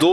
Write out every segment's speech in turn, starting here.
2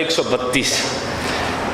132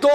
2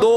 2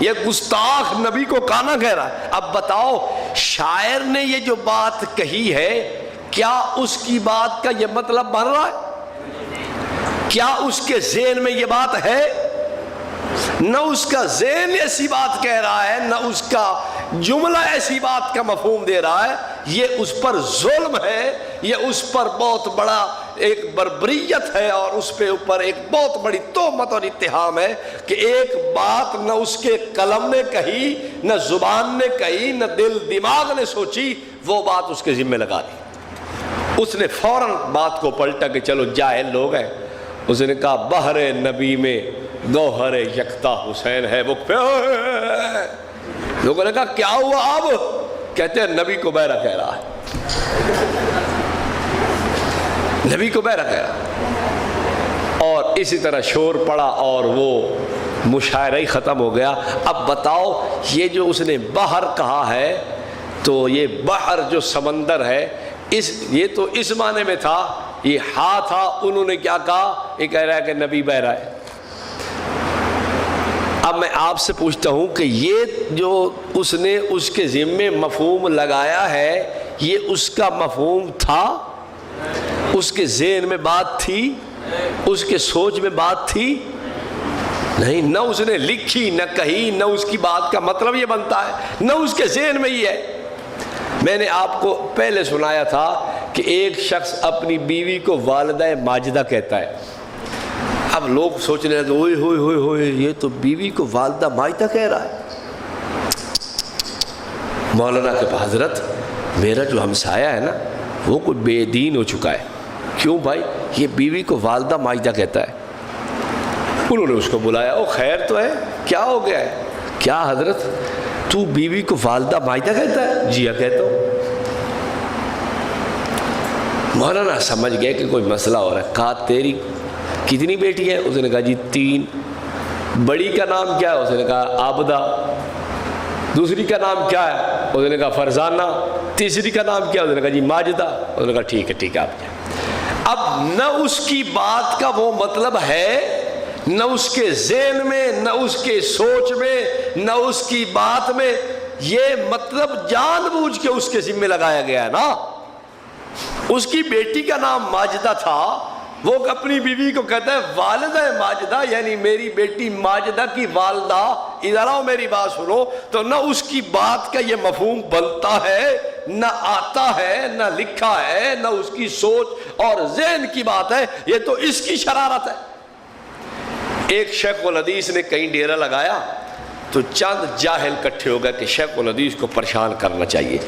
یہ گستاخ نبی کو کانا کہہ رہا ہے۔ اب بتاؤ شاعر نے یہ جو بات کہی ہے کیا اس کی بات کا یہ مطلب بن رہا ہے؟ کیا اس کے ذہن میں یہ بات ہے؟ نہ اس کا ذہن ایسی بات کہہ رہا ہے، نہ اس کا جملہ ایسی بات کا مفہوم دے رہا ہے۔ یہ اس پر ظلم ہے، یہ اس پر بہت بڑا ایک بربریت ہے، اور اس پہ اوپر ایک بہت بڑی تہمت اور اتہام ہے کہ ایک بات نہ اس کے قلم نے کہی، نہ زبان نے کہی، نہ دل دماغ نے سوچی، وہ بات اس کے ذمہ لگا دی۔ اس نے فوراً بات کو پلٹا کہ چلو جاہل لوگ ہیں۔ اس نے کہا بحر نبی میں گوہر یکتا حسین ہے۔ وہ لوگوں نے کہا کیا ہوا اب؟ کہتے ہیں نبی کو بہرہ کہہ رہا ہے، نبی کو بہرہ کہہ رہا ہے۔ اور اسی طرح شور پڑا اور وہ مشاعرہ ہی ختم ہو گیا۔ اب بتاؤ یہ جو اس نے بحر کہا ہے تو یہ بحر جو سمندر ہے یہ تو اس معنی میں تھا، یہ ہا تھا۔ انہوں نے کیا کہا؟ یہ کہہ رہا ہے کہ نبی بہرہ ہے۔ اب میں آپ سے پوچھتا ہوں کہ یہ جو اس نے اس کے ذمے مفہوم لگایا ہے یہ اس کا مفہوم تھا؟ اس کے ذہن میں بات تھی؟ اس کے سوچ میں بات تھی؟ نہیں، نہ اس نے لکھی نہ کہی، نہ اس کی بات کا مطلب یہ بنتا ہے، نہ اس کے ذہن میں یہ ہے۔ میں نے آپ کو پہلے سنایا تھا کہ ایک شخص اپنی بیوی کو والدہ ماجدہ کہتا ہے۔ اب لوگ سوچنے لگے اوئے ہوئے ہوئے ہوئے یہ تو بیوی کو والدہ ماجدہ کہہ رہا ہے۔ مولانا کے پاس حضرت میرا جو ہمسایہ ہے نا وہ کوئی بے دین ہو چکا ہے، کیوں بھائی یہ بیوی کو والدہ ماجدہ کہتا ہے؟ انہوں نے اس کو بلایا، او خیر تو ہے، کیا ہو گیا ہے؟ کیا حضرت تو بیوی کو والدہ ماجدہ کہتا ہے؟ جی ہاں کہتا ہوں۔ مولانا سمجھ گئے کہ کوئی مسئلہ ہو رہا ہے۔ کہا تیری کتنی بیٹی ہے؟ اس نے کہا جی 3۔ بڑی کا نام کیا ہے؟ اس نے کہا عابدہ۔ دوسری کا نام کیا ہے؟ اس نے کہا فرزانہ۔ تیسری کا نام کیا ہے؟ اس نے کہا جی ماجدہ۔ اس نے کہا ٹھیک ہے آپ کیا۔ اب نہ اس کی بات کا وہ مطلب ہے، نہ اس کے ذہن میں، نہ اس کے سوچ میں، نہ اس کی بات میں یہ مطلب جان بوجھ کے اس کے ذمہ لگایا گیا ہے نا۔ اس کی بیٹی کا نام ماجدہ تھا، وہ اپنی بیوی کو کہتا ہے والدہ ماجدہ، یعنی میری بیٹی ماجدہ کی والدہ۔ ادھر آؤ میری بات سنو، تو نہ اس کی بات کا یہ مفہوم بنتا ہے، نہ آتا ہے، نہ لکھا ہے، نہ اس کی سوچ اور ذہن کی بات ہے، یہ تو اس کی شرارت ہے۔ ایک شیخ الحدیث نے کہیں ڈیرا لگایا تو چند جاہل کٹھے ہو گئے کہ شیخ الحدیث کو پریشان کرنا چاہیے،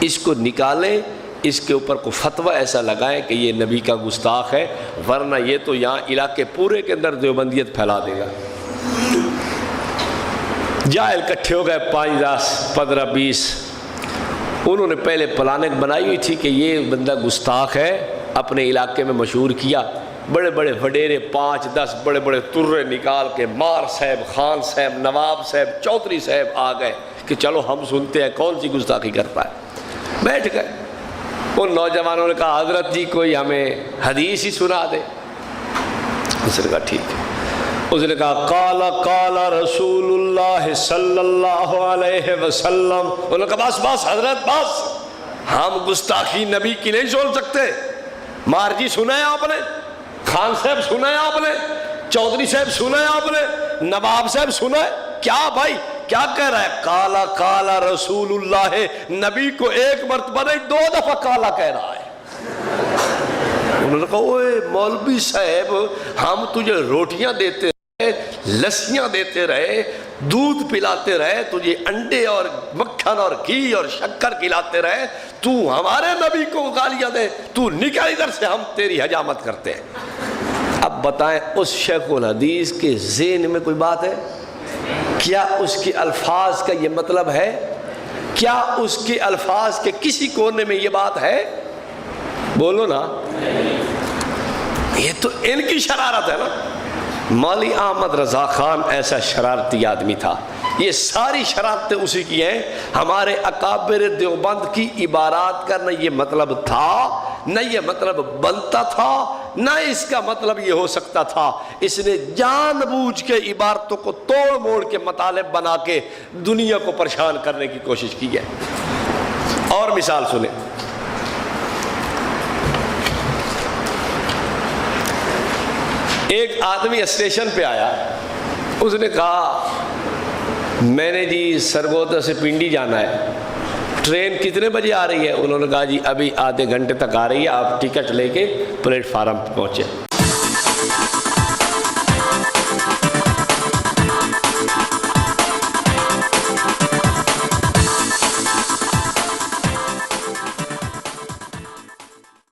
اس کو نکالیں، اس کے اوپر کو فتویٰ ایسا لگائیں کہ یہ نبی کا گستاخ ہے، ورنہ یہ تو یہاں علاقے پورے کے اندر دیوبندیت پھیلا دے گا۔ جاہل کٹھے ہو گئے 5 10 15 20۔ انہوں نے پہلے پلاننگ بنائی ہوئی تھی کہ یہ بندہ گستاخ ہے، اپنے علاقے میں مشہور کیا، بڑے بڑے وڈیرے 5 10 بڑے بڑے ترے نکال کے مار صاحب، خان صاحب، نواب صاحب، چودھری صاحب آ گئے کہ چلو ہم سنتے ہیں کون سی گستاخی کرتا ہے۔ بیٹھ گئے۔ ان نوجوانوں نے کہا حضرت جی کوئی ہمیں حدیث ہی سنا دے۔ اس نے کہا ٹھیک ہے۔ اس نے کہا قال قال رسول اللہ صلی اللہ علیہ وسلم۔ انہوں نے کہا بس حضرت بس، ہم گستاخی نبی کی نہیں سن سکتے۔ مار جی سنا ہے آپ نے، خان صاحب سنا ہے آپ نے، چودھری صاحب سنا ہے آپ نے، نواب صاحب سنا ہے؟ کیا بھائی کیا کہہ رہا ہے؟ کالا کالا رسول اللہ، نبی کو ایک مرتبہ نہیں 2 دفعہ کالا کہہ رہا ہے۔ انہوں نے کہا اوے مولوی صاحب ہم تجھے روٹیاں دیتے رہے، لسیاں دیتے رہے، دودھ پلاتے رہے، تجھے انڈے اور مکھن اور گھی اور شکر کھلاتے رہے، تو ہمارے نبی کو گالیاں دے، تو نکل ادھر سے، ہم تیری حجامت کرتے ہیں۔ اب بتائیں اس شیخ الحدیث کے ذہن میں کوئی بات ہے؟ کیا اس کے الفاظ کا یہ مطلب ہے؟ کیا اس کے الفاظ کے کسی کونے میں یہ بات ہے؟ بولو نا۔ یہ تو ان کی شرارت ہے نا۔ مولی احمد رضا خان ایسا شرارتی آدمی تھا، یہ ساری شرارتیں اسی کی ہیں۔ ہمارے اکابر دیوبند کی عبارات کا نہ یہ مطلب تھا، نہ یہ مطلب بنتا تھا، نہ اس کا مطلب یہ ہو سکتا تھا اس نے جان بوجھ کے عبارتوں کو توڑ موڑ کے مطالب بنا کے دنیا کو پریشان کرنے کی کوشش کی ہے۔ اور مثال سنیں، ایک آدمی اسٹیشن پہ آیا، اس نے کہا میں نے جی سرگودا سے پنڈی جانا ہے، ٹرین کتنے بجے آ رہی ہے؟ انہوں نے کہا جی ابھی آدھے گھنٹے تک آ رہی ہے، آپ ٹکٹ لے کے پلیٹ فارم پہ پہنچے۔